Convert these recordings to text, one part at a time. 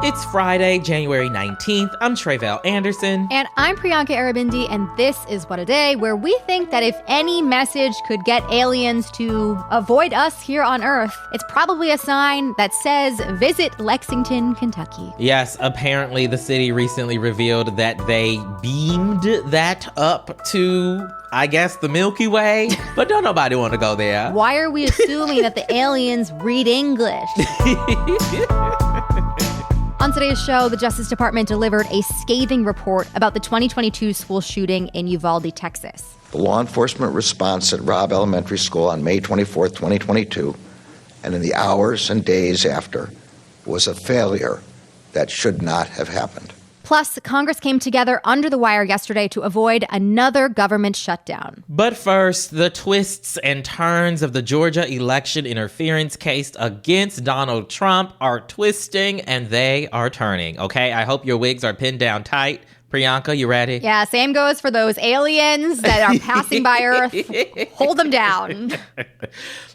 It's Friday, January 19th. I'm Tre'vell Anderson. And I'm Priyanka Arabindi, and this is What a Day, where we think that if any message could get aliens to avoid us here on Earth, it's probably a sign that says, visit Lexington, Kentucky. Yes, apparently the city recently revealed that they beamed that up to, I guess, the Milky Way, but don't nobody want to go there. Why are we assuming that the aliens read English? On today's show, the Justice Department delivered a scathing report about the 2022 school shooting in Uvalde, Texas. The law enforcement response at Robb Elementary School on May 24th, 2022, and in the hours and days after, was a failure that should not have happened. Plus, Congress came together under the wire yesterday to avoid another government shutdown. But first, the twists and turns of the Georgia election interference case against Donald Trump are twisting and they are turning, okay? I hope your wigs are pinned down tight. Priyanka, you ready? Yeah, same goes for those aliens that are passing by Earth. Hold them down.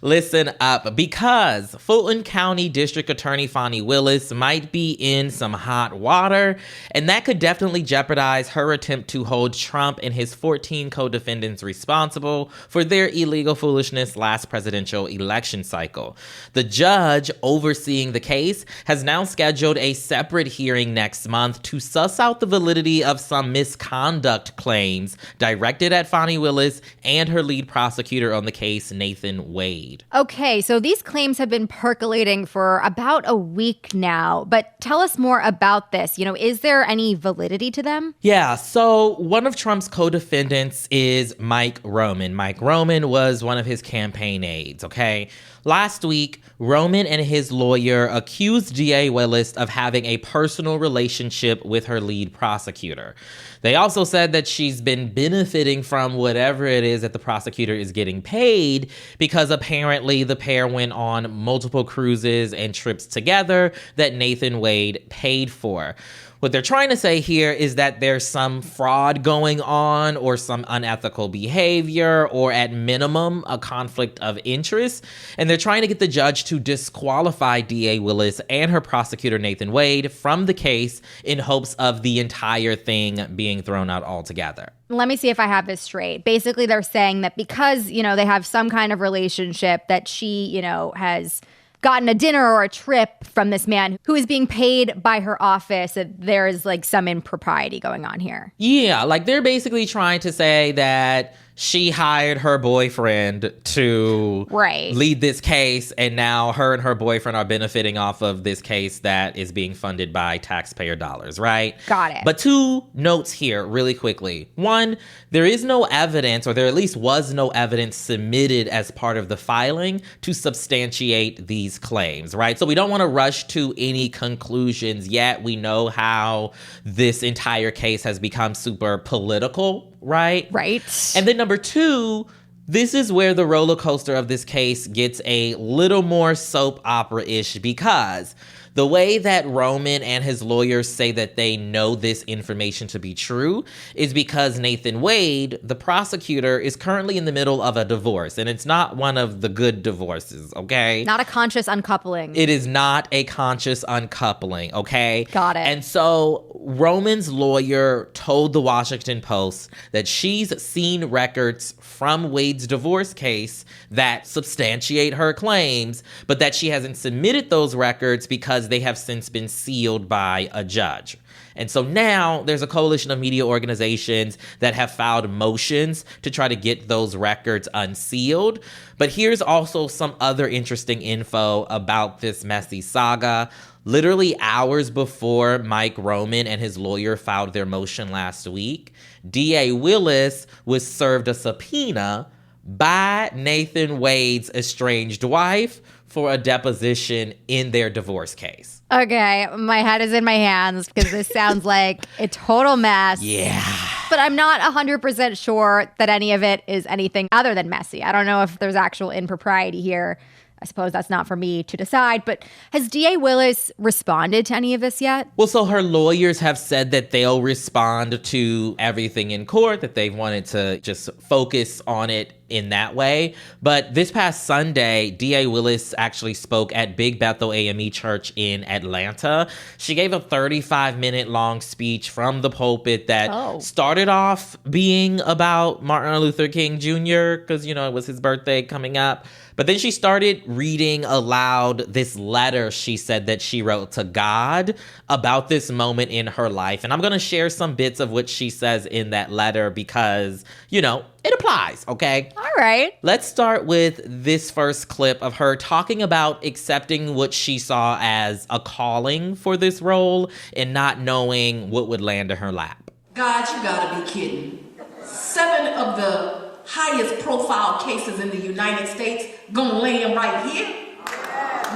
Listen up, because Fulton County District Attorney Fani Willis might be in some hot water, and that could definitely jeopardize her attempt to hold Trump and his 14 co-defendants responsible for their illegal foolishness last presidential election cycle. The judge overseeing the case has now scheduled a separate hearing next month to suss out the validity of some misconduct claims directed at Fani Willis and her lead prosecutor on the case, Nathan Wade. Okay, so these claims have been percolating for about a week now, but tell us more about this. Is there any validity to them? Yeah, so one of Trump's co-defendants is Mike Roman. Mike Roman was one of his campaign aides, okay? Last week, Roman and his lawyer accused DA Willis of having a personal relationship with her lead prosecutor. They also said that she's been benefiting from whatever it is that the prosecutor is getting paid because apparently the pair went on multiple cruises and trips together that Nathan Wade paid for. What they're trying to say here is that there's some fraud going on or some unethical behavior or at minimum a conflict of interest. And they're trying to get the judge to disqualify DA Willis and her prosecutor Nathan Wade from the case in hopes of the entire thing being thrown out altogether. Let me see if I have this straight. Basically, they're saying that because, they have some kind of relationship that she, has gotten a dinner or a trip from this man who is being paid by her office, that there is some impropriety going on here. Yeah, they're basically trying to say that she hired her boyfriend to lead this case, and now her and her boyfriend are benefiting off of this case that is being funded by taxpayer dollars, right? Got it. But two notes here really quickly. One, there is no evidence, or there at least was no evidence submitted as part of the filing to substantiate these claims, right? So we don't want to rush to any conclusions yet. We know how this entire case has become super political, right? Right. And then number two, this is where the roller coaster of this case gets a little more soap opera-ish, because the way that Roman and his lawyers say that they know this information to be true is because Nathan Wade, the prosecutor, is currently in the middle of a divorce. And it's not one of the good divorces, okay? Not a conscious uncoupling. It is not a conscious uncoupling, okay? Got it. And so Roman's lawyer told the Washington Post that she's seen records from Wade's divorce case that substantiate her claims, but that she hasn't submitted those records because they have since been sealed by a judge. And so now there's a coalition of media organizations that have filed motions to try to get those records unsealed. But here's also some other interesting info about this messy saga. Literally hours before Mike Roman and his lawyer filed their motion last week, DA Willis was served a subpoena by Nathan Wade's estranged wife for a deposition in their divorce case. Okay, my head is in my hands because this sounds like a total mess. Yeah. But I'm not 100% sure that any of it is anything other than messy. I don't know if there's actual impropriety here. I suppose that's not for me to decide, but has DA Willis responded to any of this yet? Well, so her lawyers have said that they'll respond to everything in court, that they wanted to just focus on it in that way. But this past Sunday, DA Willis actually spoke at Big Bethel AME Church in Atlanta. She gave a 35-minute long speech from the pulpit that started off being about Martin Luther King Jr. because, it was his birthday coming up. But then she started reading aloud this letter she said that she wrote to God about this moment in her life. And I'm going to share some bits of what she says in that letter because, it applies, okay? All right. Let's start with this first clip of her talking about accepting what she saw as a calling for this role and not knowing what would land in her lap. God, you gotta be kidding. 7 of the highest profile cases in the United States gonna land right here?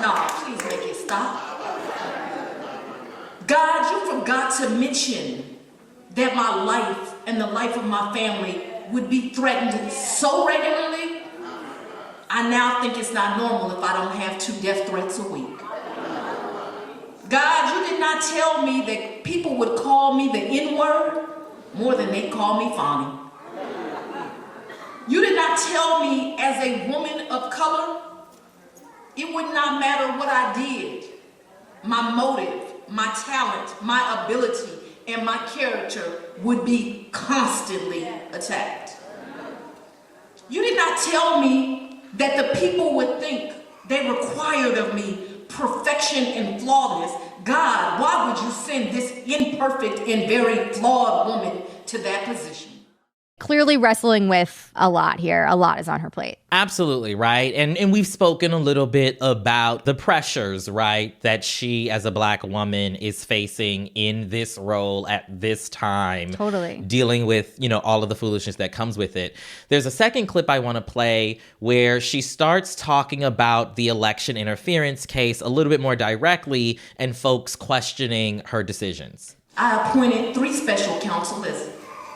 No, please make it stop. God, you forgot to mention that my life and the life of my family would be threatened so regularly. I now think it's not normal if I don't have 2 death threats a week. God, you did not tell me that people would call me the N-word more than they call me Fani. You did not tell me as a woman of color, it would not matter what I did. My motive, my talent, my ability, and my character would be constantly attacked. You did not tell me that the people would think they required of me perfection and flawless. God, why would you send this imperfect and very flawed woman to that position? Clearly wrestling with a lot here. A lot is on her plate. Absolutely, right? And we've spoken a little bit about the pressures, right, that she as a Black woman is facing in this role at this time. Totally. Dealing with, all of the foolishness that comes with it. There's a second clip I want to play where she starts talking about the election interference case a little bit more directly and folks questioning her decisions. I appointed 3 special counsel, as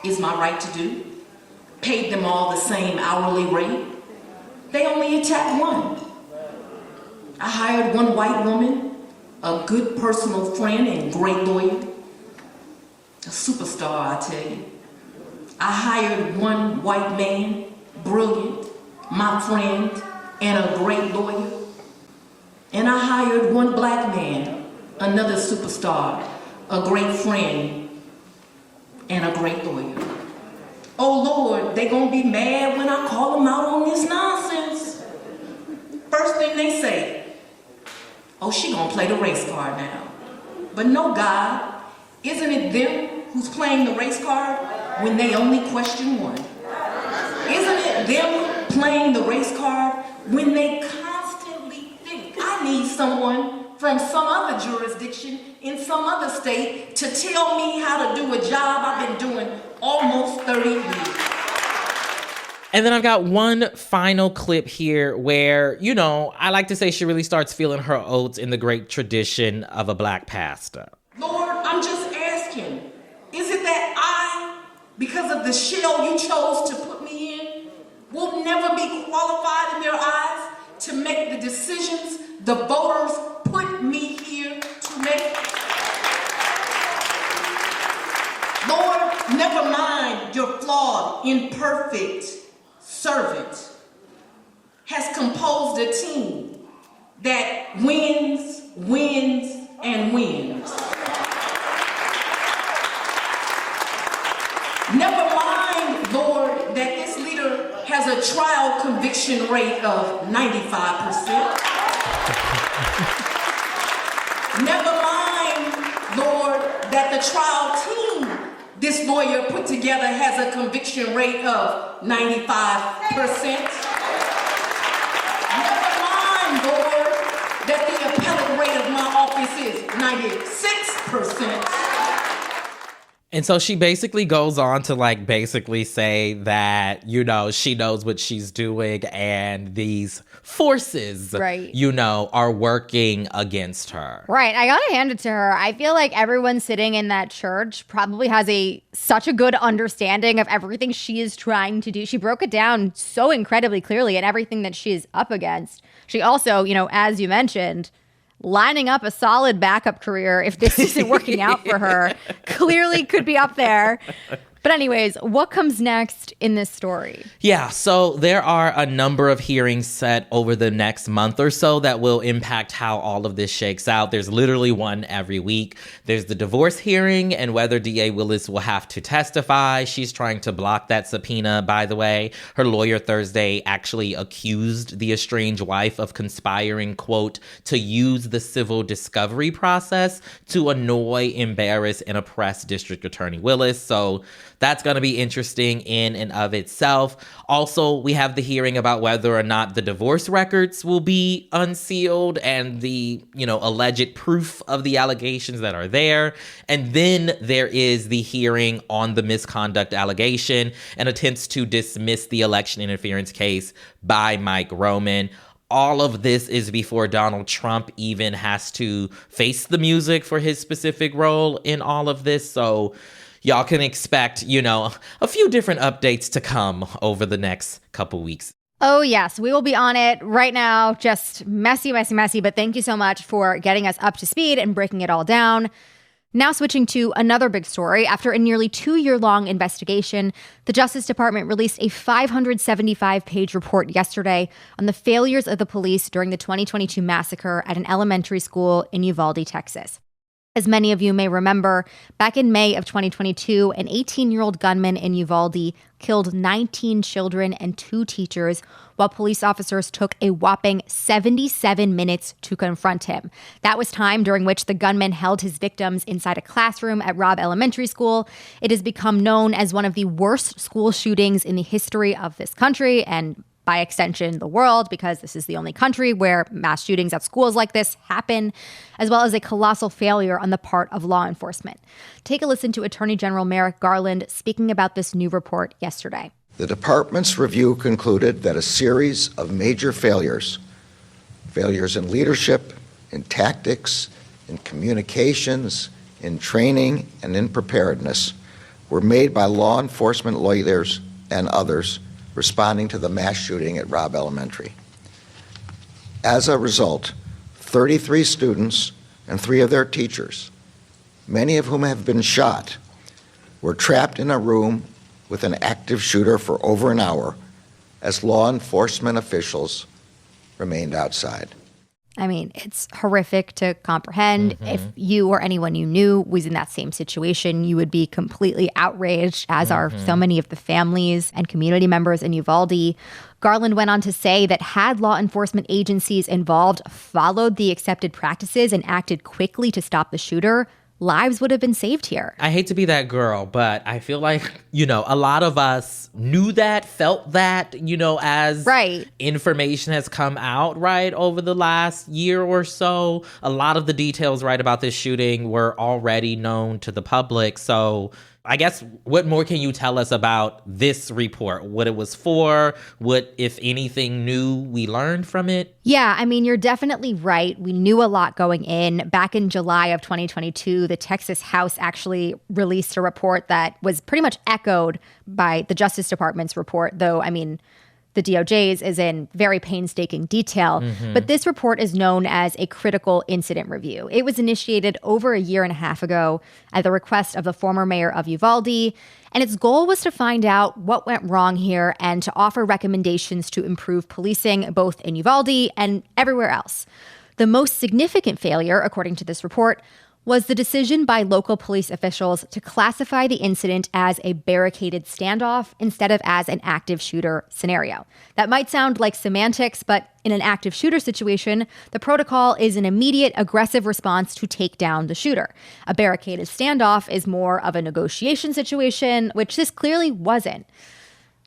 is my right to do. Paid them all the same hourly rate. They only attacked 1. I hired 1 white woman, a good personal friend and great lawyer. A superstar, I tell you. I hired 1 white man, brilliant, my friend, and a great lawyer. And I hired 1 Black man, another superstar, a great friend, and a great lawyer. Oh Lord, they gonna be mad when I call them out on this nonsense. First thing they say, oh, she gonna play the race card now. But no, God, isn't it them who's playing the race card when they only question 1? Isn't it them playing the race card when they constantly think, I need someone from some other jurisdiction in some other state to tell me how to do a job I've been doing almost 30 years. And then I've got one final clip here where, I like to say she really starts feeling her oats in the great tradition of a Black pastor. Lord, I'm just asking, is it that I, because of the shell you chose to put me in, will never be qualified in their eyes to make the decisions the voters put me here to make? Lord, never mind your flawed, imperfect servant has composed a team that wins, wins, and wins. Never mind, Lord, that this leader has a trial conviction rate of 95%. Never mind, Lord, that the trial team this lawyer put together has a conviction rate of 95%. Never mind, Lord, that the appellate rate of my office is 96%. And so she basically goes on to basically say that, she knows what she's doing and these forces, right, are working against her. Right. I gotta hand it to her. I feel like everyone sitting in that church probably has such a good understanding of everything she is trying to do. She broke it down so incredibly clearly and everything that she is up against. She also, as you mentioned, lining up a solid backup career if this isn't working out for her. Clearly could be up there. But anyways, what comes next in this story? Yeah, so there are a number of hearings set over the next month or so that will impact how all of this shakes out. There's literally one every week. There's the divorce hearing and whether DA Willis will have to testify. She's trying to block that subpoena, by the way. Her lawyer Thursday actually accused the estranged wife of conspiring, quote, to use the civil discovery process to annoy, embarrass, and oppress District Attorney Willis. So that's going to be interesting in and of itself. Also, we have the hearing about whether or not the divorce records will be unsealed and the, alleged proof of the allegations that are there. And then there is the hearing on the misconduct allegation and attempts to dismiss the election interference case by Mike Roman. All of this is before Donald Trump even has to face the music for his specific role in all of this. So y'all can expect, a few different updates to come over the next couple weeks. Oh, yes. We will be on it right now. Just messy, messy, messy. But thank you so much for getting us up to speed and breaking it all down. Now switching to another big story. After a nearly 2-year-long investigation, the Justice Department released a 575-page report yesterday on the failures of the police during the 2022 massacre at an elementary school in Uvalde, Texas. As many of you may remember, back in May of 2022, an 18-year-old gunman in Uvalde killed 19 children and 2 teachers while police officers took a whopping 77 minutes to confront him. That was time during which the gunman held his victims inside a classroom at Robb Elementary School. It has become known as one of the worst school shootings in the history of this country and by extension, the world, because this is the only country where mass shootings at schools like this happen, as well as a colossal failure on the part of law enforcement. Take a listen to Attorney General Merrick Garland speaking about this new report yesterday. The department's review concluded that a series of major failures in leadership, in tactics, in communications, in training, and in preparedness were made by law enforcement leaders and others responding to the mass shooting at Robb Elementary. As a result, 33 students and 3 of their teachers, many of whom have been shot, were trapped in a room with an active shooter for over an hour as law enforcement officials remained outside. I mean, it's horrific to comprehend. If you or anyone you knew was in that same situation, you would be completely outraged, as are so many of the families and community members in Uvalde. Garland went on to say that had law enforcement agencies involved followed the accepted practices and acted quickly to stop the shooter, lives would have been saved here. I hate to be that girl, but I feel like, a lot of us knew that, felt that, as information has come out, over the last year or so. A lot of the details, about this shooting were already known to the public. So I guess what more can you tell us about this report? What it was for? What, if anything, new we learned from it? Yeah, I mean, you're definitely right. We knew a lot going in. Back in July of 2022, the Texas House actually released a report that was pretty much echoed by the Justice Department's report, though, I mean, the DOJ's is in very painstaking detail. But this report is known as a critical incident review. It was initiated over a year and a half ago at the request of the former mayor of Uvalde. And its goal was to find out what went wrong here and to offer recommendations to improve policing both in Uvalde and everywhere else. The most significant failure, according to this report, was the decision by local police officials to classify the incident as a barricaded standoff instead of as an active shooter scenario. That might sound like semantics, but in an active shooter situation, the protocol is an immediate aggressive response to take down the shooter. A barricaded standoff is more of a negotiation situation, which this clearly wasn't.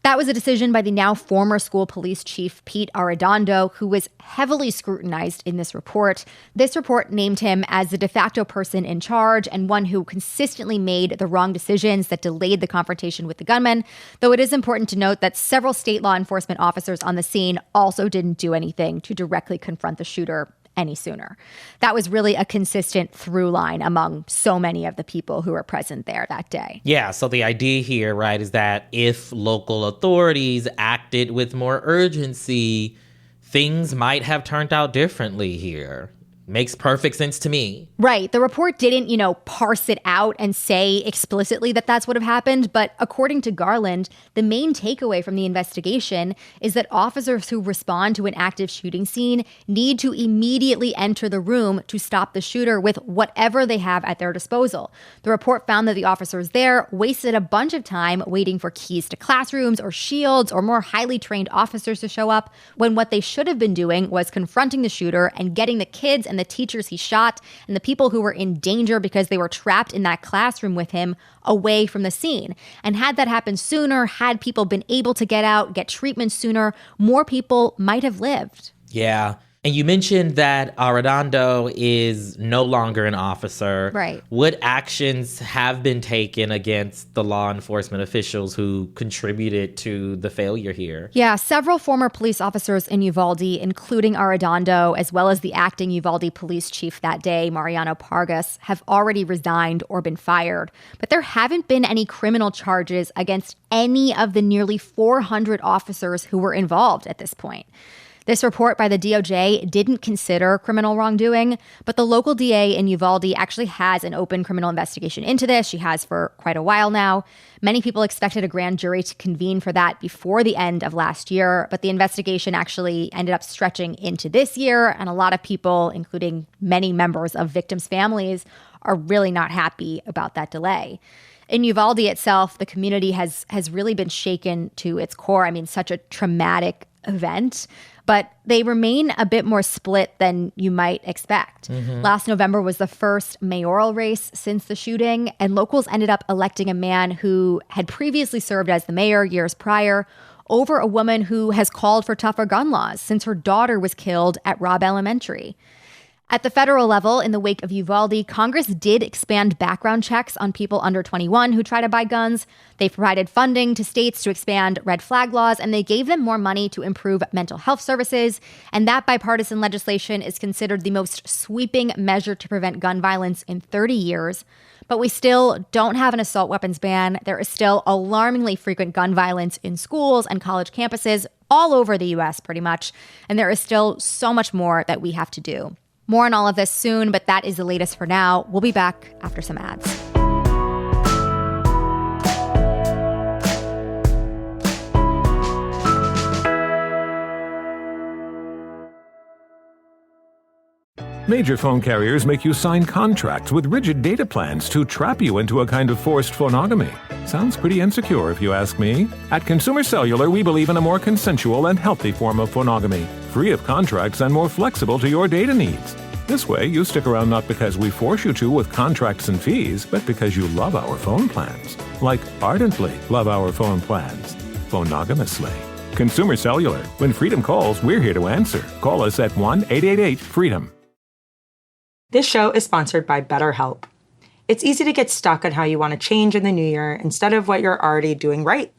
That was a decision by the now former school police chief, Pete Arredondo, who was heavily scrutinized in this report. This report named him as the de facto person in charge and one who consistently made the wrong decisions that delayed the confrontation with the gunman, though it is important to note that several state law enforcement officers on the scene also didn't do anything to directly confront the shooter any sooner. That was really a consistent through line among so many of the people who were present there that day. Yeah, so the idea here, is that if local authorities acted with more urgency, things might have turned out differently here. Makes perfect sense to me. Right. The report didn't, parse it out and say explicitly that that's what have happened. But according to Garland, the main takeaway from the investigation is that officers who respond to an active shooting scene need to immediately enter the room to stop the shooter with whatever they have at their disposal. The report found that the officers there wasted a bunch of time waiting for keys to classrooms or shields or more highly trained officers to show up, when what they should have been doing was confronting the shooter and getting the kids and the teachers he shot and the people who were in danger because they were trapped in that classroom with him away from the scene. And had that happened sooner, had people been able to get out, get treatment sooner, more people might have lived. Yeah. And you mentioned that Arredondo is no longer an officer. Right. What actions have been taken against the law enforcement officials who contributed to the failure here? Yeah, several former police officers in Uvalde, including Arredondo, as well as the acting Uvalde police chief that day, Mariano Pargas, have already resigned or been fired. But there haven't been any criminal charges against any of the nearly 400 officers who were involved at this point. This report by the DOJ didn't consider criminal wrongdoing, but the local DA in Uvalde actually has an open criminal investigation into this. She has for quite a while now. Many people expected a grand jury to convene for that before the end of last year, but the investigation actually ended up stretching into this year, and a lot of people, including many members of victims' families, are really not happy about that delay. In Uvalde itself, the community has really been shaken to its core. I mean, such a traumatic event, but they remain a bit more split than you might expect. Last November was the first mayoral race since the shooting, and locals ended up electing a man who had previously served as the mayor years prior over a woman who has called for tougher gun laws since her daughter was killed at Robb Elementary. At the federal level, in the wake of Uvalde, Congress did expand background checks on people under 21 who try to buy guns. They provided funding to states to expand red flag laws, and they gave them more money to improve mental health services. And that bipartisan legislation is considered the most sweeping measure to prevent gun violence in 30 years. But we still don't have an assault weapons ban. There is still alarmingly frequent gun violence in schools and college campuses all over the U.S. pretty much. And there is still so much more that we have to do. More on all of this soon, but that is the latest for now. We'll be back after some ads. Major phone carriers make you sign contracts with rigid data plans to trap you into a kind of forced phonogamy. Sounds pretty insecure if you ask me. At Consumer Cellular, we believe in a more consensual and healthy form of phonogamy, free of contracts and more flexible to your data needs. This way, you stick around not because we force you to with contracts and fees, but because you love our phone plans. Like ardently love our phone plans. Phonogamously. Consumer Cellular. When freedom calls, we're here to answer. Call us at 1-888-FREEDOM. This show is sponsored by BetterHelp. It's easy to get stuck on how you want to change in the new year instead of what you're already doing right.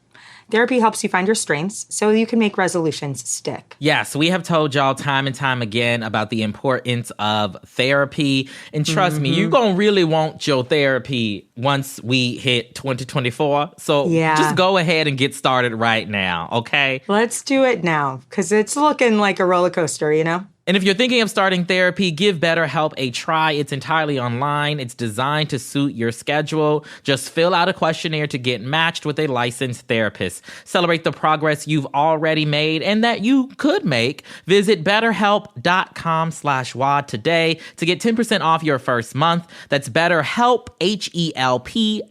Therapy helps you find your strengths so you can make resolutions stick. Yes, we have told y'all time and time again about the importance of therapy. And trust me, you're going to really want your therapy once we hit 2024. So just go ahead and get started right now, okay? Let's do it now, because it's looking like a roller coaster, you know? And if you're thinking of starting therapy, give BetterHelp a try. It's entirely online. It's designed to suit your schedule. Just fill out a questionnaire to get matched with a licensed therapist. Celebrate the progress you've already made and that you could make. Visit BetterHelp.com/WAD today to get 10% off your first month. That's BetterHelp, HELP.com/WAD.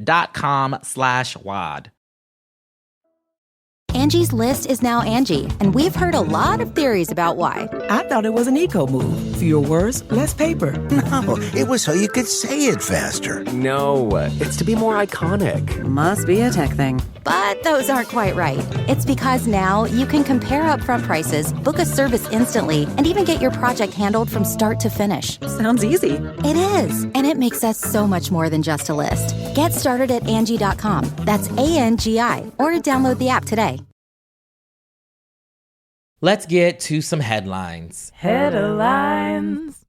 Angie's List is now Angie, and we've heard a lot of theories about why. I thought it was an eco move. Fewer words, less paper. No, it was so you could say it faster. No, it's to be more iconic. Must be a tech thing. But those aren't quite right. It's because now you can compare upfront prices, book a service instantly, and even get your project handled from start to finish. Sounds easy. It is, and it makes us so much more than just a list. Get started at Angie.com. That's ANGI, or download the app today. Let's get to some headlines. Headlines.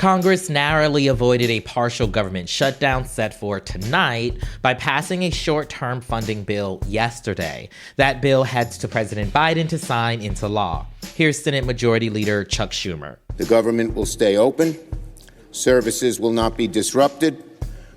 Congress narrowly avoided a partial government shutdown set for tonight by passing a short-term funding bill yesterday. That bill heads to President Biden to sign into law. Here's Senate Majority Leader Chuck Schumer. The government will stay open. Services will not be disrupted.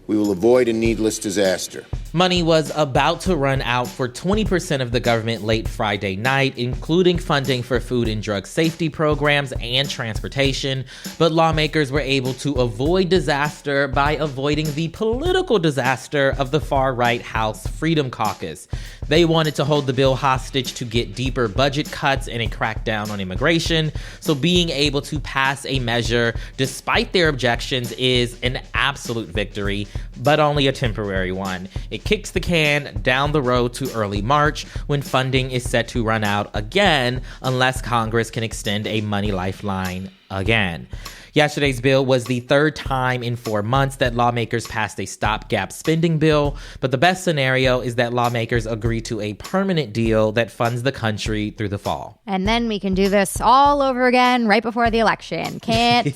We will avoid a needless disaster. Money was about to run out for 20% of the government late Friday night, including funding for food and drug safety programs and transportation. But lawmakers were able to avoid disaster by avoiding the political disaster of the far-right House Freedom Caucus. They wanted to hold the bill hostage to get deeper budget cuts and a crackdown on immigration. So being able to pass a measure despite their objections is an absolute victory, but only a temporary one. It kicks the can down the road to early March, when funding is set to run out again unless Congress can extend a money lifeline again. Yesterday's bill was the third time in 4 months that lawmakers passed a stopgap spending bill, but the best scenario is that lawmakers agree to a permanent deal that funds the country through the fall. And then we can do this all over again right before the election. Can't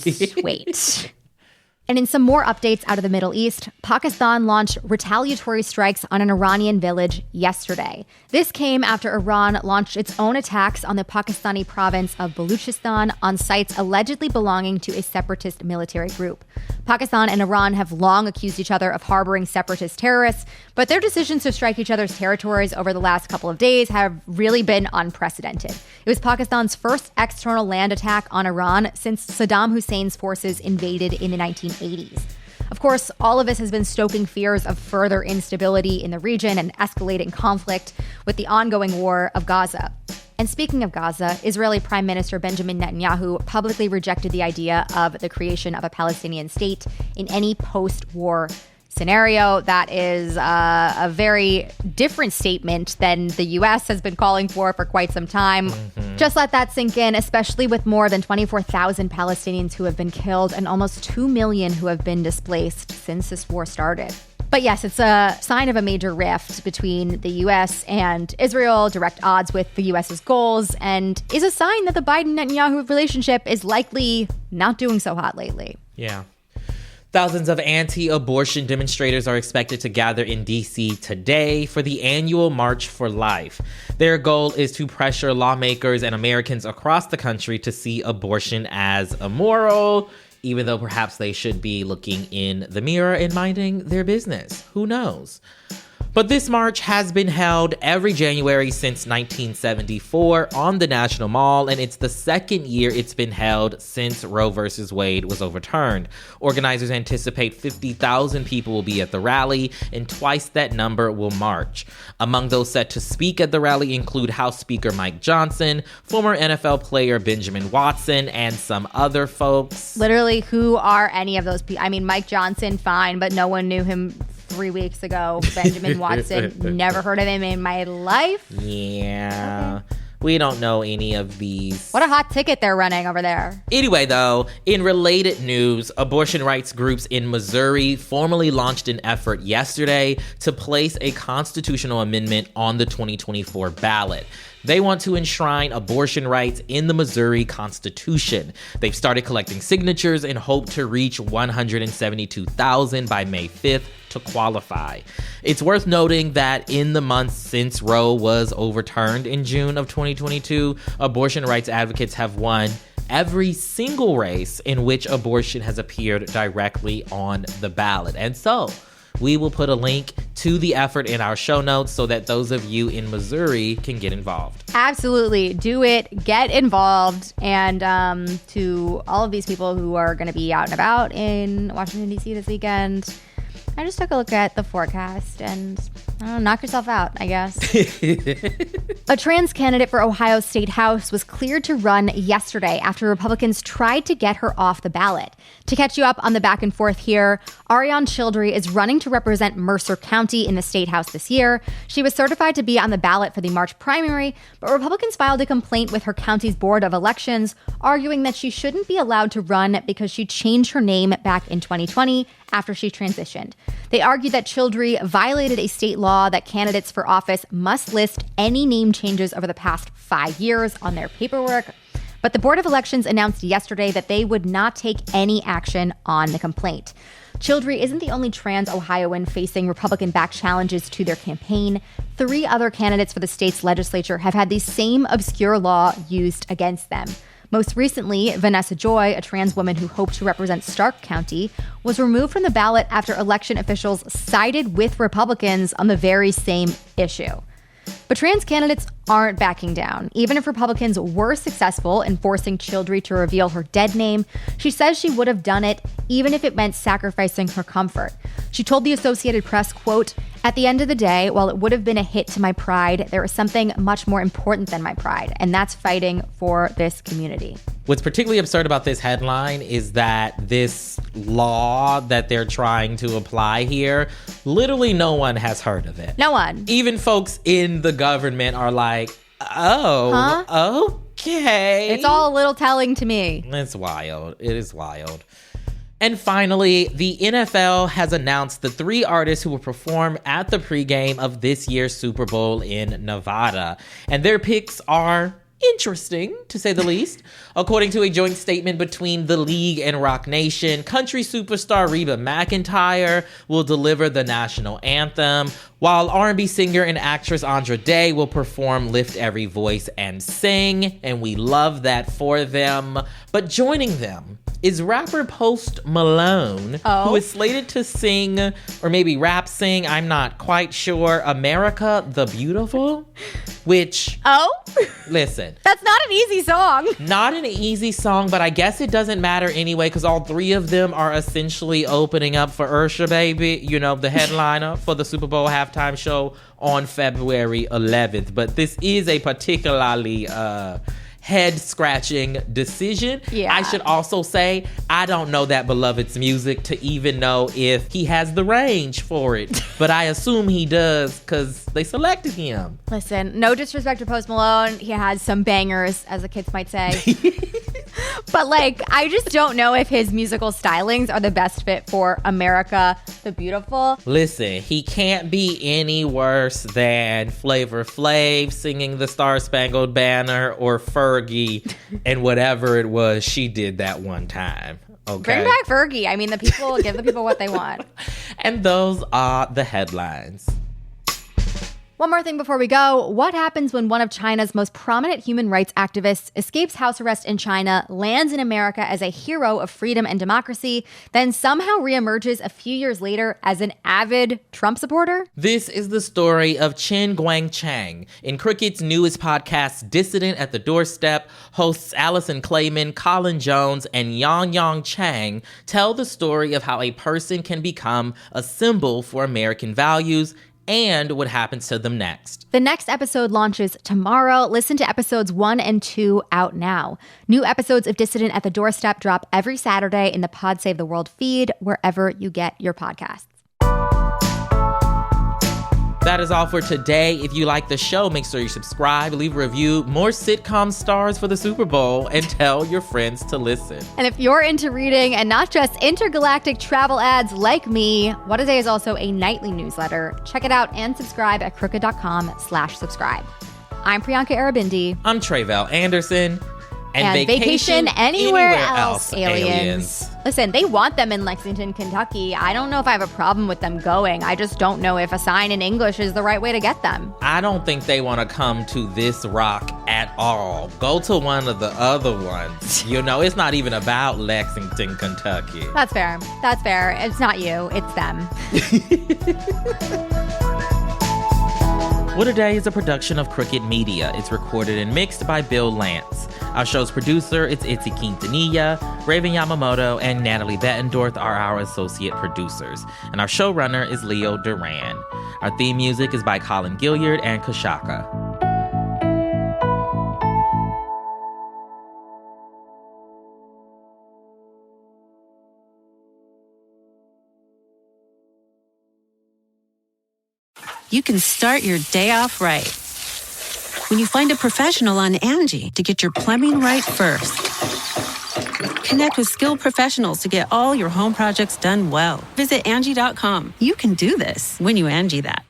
wait. And in some more updates out of the Middle East, Pakistan launched retaliatory strikes on an Iranian village yesterday. This came after Iran launched its own attacks on the Pakistani province of Baluchistan on sites allegedly belonging to a separatist military group. Pakistan and Iran have long accused each other of harboring separatist terrorists, but their decisions to strike each other's territories over the last couple of days have really been unprecedented. It was Pakistan's first external land attack on Iran since Saddam Hussein's forces invaded in the 1980s. Of course, all of this has been stoking fears of further instability in the region and escalating conflict with the ongoing war of Gaza. And speaking of Gaza, Israeli Prime Minister Benjamin Netanyahu publicly rejected the idea of the creation of a Palestinian state in any post-war scenario. That is a very different statement than the U.S. has been calling for quite some time. Just let that sink in, especially with more than 24,000 Palestinians who have been killed and almost 2 million who have been displaced since this war started. But yes, it's a sign of a major rift between the U.S. and Israel, direct odds with the U.S.'s goals, and is a sign that the Biden-Netanyahu relationship is likely not doing so hot lately. Yeah. Thousands of anti-abortion demonstrators are expected to gather in D.C. today for the annual March for Life. Their goal is to pressure lawmakers and Americans across the country to see abortion as immoral, even though perhaps they should be looking in the mirror and minding their business. Who knows? But this march has been held every January since 1974 on the National Mall, and it's the second year it's been held since Roe v. Wade was overturned. Organizers anticipate 50,000 people will be at the rally, and twice that number will march. Among those set to speak at the rally include House Speaker Mike Johnson, former NFL player Benjamin Watson, and some other folks. Literally, who are any of those people? I mean, Mike Johnson, fine, but no one knew him 3 weeks ago. Benjamin Watson, never heard of him in my life. Yeah. Okay. We don't know any of these. What a hot ticket they're running over there. Anyway, though, in related news, abortion rights groups in Missouri formally launched an effort yesterday to place a constitutional amendment on the 2024 ballot. They want to enshrine abortion rights in the Missouri Constitution. They've started collecting signatures and hope to reach 172,000 by May 5th to qualify. It's worth noting that in the months since Roe was overturned in June of 2022, abortion rights advocates have won every single race in which abortion has appeared directly on the ballot. And so, we will put a link to the effort in our show notes so that those of you in Missouri can get involved. Absolutely. Do it. Get involved. And to all of these people who are going to be out and about in Washington, D.C. this weekend, I just took a look at the forecast and knock yourself out, I guess. A trans candidate for Ohio State House was cleared to run yesterday after Republicans tried to get her off the ballot. To catch you up on the back and forth here, Ariane Childry is running to represent Mercer County in the State House this year. She was certified to be on the ballot for the March primary, but Republicans filed a complaint with her county's Board of Elections, arguing that she shouldn't be allowed to run because she changed her name back in 2020 after she transitioned. They argued that Childry violated a state law that candidates for office must list any name changes over the past 5 years on their paperwork. But the Board of Elections announced yesterday that they would not take any action on the complaint. Childry isn't the only trans Ohioan facing Republican-backed challenges to their campaign. 3 other candidates for the state's legislature have had the same obscure law used against them. Most recently, Vanessa Joy, a trans woman who hoped to represent Stark County, was removed from the ballot after election officials sided with Republicans on the very same issue. But trans candidates aren't backing down. Even if Republicans were successful in forcing Childry to reveal her dead name, she says she would have done it even if it meant sacrificing her comfort. She told the Associated Press, quote, "At the end of the day, while it would have been a hit to my pride, there is something much more important than my pride, and that's fighting for this community." What's particularly absurd about this headline is that this law that they're trying to apply here, literally no one has heard of it. No one. Even folks in the government are like, oh, okay. It's all a little telling to me. It's wild. It is wild. And finally, the NFL has announced the 3 artists who will perform at the pregame of this year's Super Bowl in Nevada. And their picks are interesting, to say the least. According to a joint statement between the league and Rock Nation, country superstar Reba McEntire will deliver the national anthem, while R&B singer and actress Andra Day will perform Lift Every Voice and Sing, and we love that for them. But joining them is rapper Post Malone, who is slated to sing, or maybe rap sing, I'm not quite sure, America the Beautiful, which... Listen. That's not an easy song. Not an easy song, but I guess it doesn't matter anyway, because all 3 of them are essentially opening up for Usher, baby, you know, the headliner for the Super Bowl halftime show on February 11th. But this is a particularly... head-scratching decision. Yeah. I should also say, I don't know that Beloved's music to even know if he has the range for it. But I assume he does because they selected him. Listen, no disrespect to Post Malone. He has some bangers, as the kids might say. But, like, I just don't know if his musical stylings are the best fit for America the Beautiful. Listen, he can't be any worse than Flavor Flav singing the Star Spangled Banner or Fergie and whatever it was she did that one time. Okay. Bring back Fergie. I mean, give the people what they want. And those are the headlines. One more thing before we go. What happens when one of China's most prominent human rights activists escapes house arrest in China, lands in America as a hero of freedom and democracy, then somehow reemerges a few years later as an avid Trump supporter? This is the story of Chen Guangchang. In Crooked's newest podcast, Dissident at the Doorstep, hosts Allison Clayman, Colin Jones, and Yang Chang tell the story of how a person can become a symbol for American values and what happens to them next. The next episode launches tomorrow. Listen to episodes 1 and 2 out now. New episodes of Dissident at the Doorstep drop every Saturday in the Pod Save the World feed, wherever you get your podcasts. That is all for today. If you like the show, make sure you subscribe, leave a review, more sitcom stars for the Super Bowl, and tell your friends to listen. And if you're into reading and not just intergalactic travel ads like me, What a Day is also a nightly newsletter. Check it out and subscribe at crooked.com/subscribe. I'm Priyanka Arabindi. I'm Tre'vell Anderson. And vacation anywhere else, aliens. Listen, they want them in Lexington, Kentucky. I don't know if I have a problem with them going. I just don't know if a sign in English is the right way to get them. I don't think they want to come to this rock at all. Go to one of the other ones. You know, it's not even about Lexington, Kentucky. That's fair. That's fair. It's not you. It's them. What a Day is a production of Crooked Media. It's recorded and mixed by Bill Lance. Our show's producer is Itzy Quintanilla. Raven Yamamoto and Natalie Bettendorf are our associate producers. And our showrunner is Leo Duran. Our theme music is by Colin Gilliard and Kashaka. You can start your day off right when you find a professional on Angie to get your plumbing right first. Connect with skilled professionals to get all your home projects done well. Visit Angie.com. You can do this when you Angie that.